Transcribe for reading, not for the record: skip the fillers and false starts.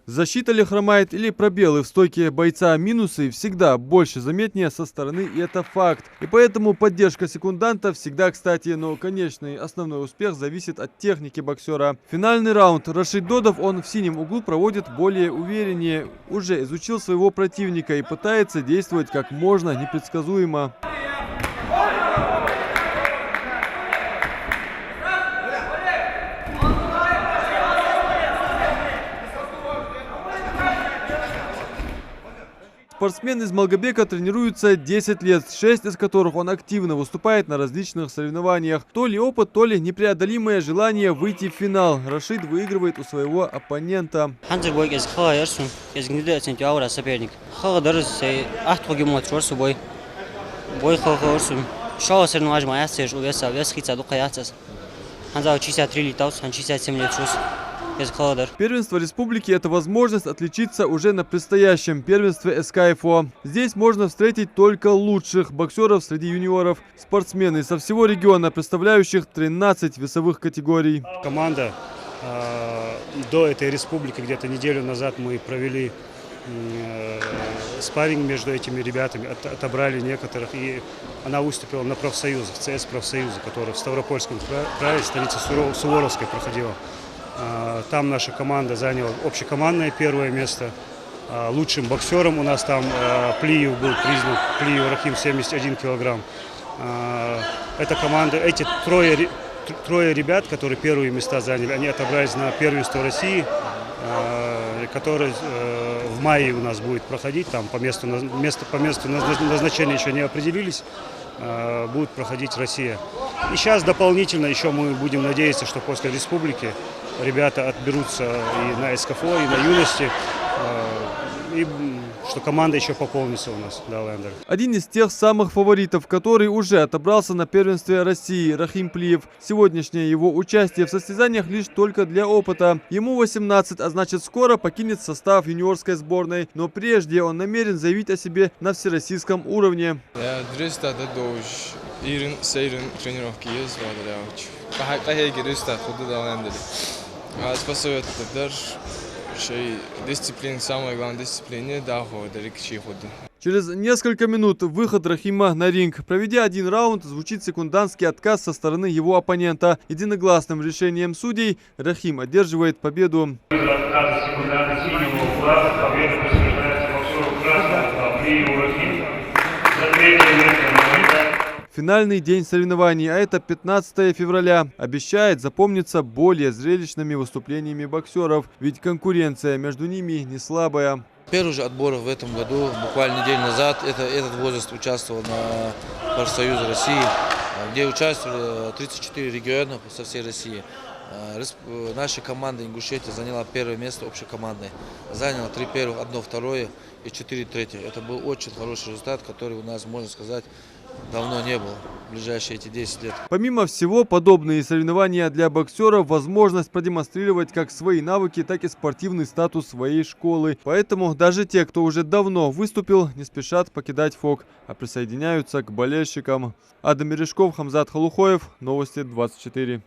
Защита ли хромает или пробелы в стойке бойца минусы всегда больше заметнее со стороны, и это факт. И поэтому поддержка секунданта всегда кстати, но конечный основной успех зависит от техники боксера. Финальный раунд. Рашид Додов, он в синем углу проводит более увереннее, уже изучил своего противника и пытается действовать как можно непредсказуемо. Спортсмен из Малгобека тренируется 10 лет, 6 из которых он активно выступает на различных соревнованиях. То ли опыт, то ли непреодолимое желание выйти в финал. Рашид выигрывает у своего оппонента. Первенство республики – это возможность отличиться уже на предстоящем первенстве СКФО. Здесь можно встретить только лучших боксеров среди юниоров. Спортсмены со всего региона, представляющих 13 весовых категорий. Команда до этой республики, где-то неделю назад мы провели спарринг между этими ребятами, отобрали некоторых, и она выступила на профсоюзах, ЦС профсоюза, который в Ставропольском крае, столице Суворовской, проходила. Там наша команда заняла общекомандное первое место. Лучшим боксером у нас там Плиев был признан, Плиев Рахим, 71 килограмм. Эта команда, эти трое ребят, которые первые места заняли, они отобрались на первенство России, которое в мае у нас будет проходить. Там по месту назначения еще не определились. Будет проходить Россия. И сейчас дополнительно еще мы будем надеяться, что после республики ребята отберутся и на СКФО, и на юности, и что команда еще пополнится у нас. Да, Лендер. Один из тех самых фаворитов, который уже отобрался на первенстве России, Рахим Плиев. Сегодняшнее его участие в состязаниях лишь только для опыта. Ему 18, а значит скоро покинет состав юниорской сборной. Но прежде он намерен заявить о себе на всероссийском уровне. Через несколько минут выход Рахима на ринг. Проведя один раунд, звучит секундантский отказ со стороны его оппонента. Единогласным решением судей Рахим одерживает победу. Финальный день соревнований, а это 15 февраля, обещает запомниться более зрелищными выступлениями боксеров, ведь конкуренция между ними не слабая. Первый же отбор в этом году, буквально неделю назад, этот возраст участвовал на профсоюзе России, где участвовали 34 региона со всей России. Наша команда Ингушетия заняла первое место общекомандное. Заняла 3 первых, 1 второе и 4 третьих. Это был очень хороший результат, который у нас, можно сказать, давно не было в ближайшие эти 10 лет. Помимо всего, подобные соревнования для боксеров – возможность продемонстрировать как свои навыки, так и спортивный статус своей школы. Поэтому даже те, кто уже давно выступил, не спешат покидать ФОК, а присоединяются к болельщикам. Адам Мережков, Хамзат Халухоев, Новости 24.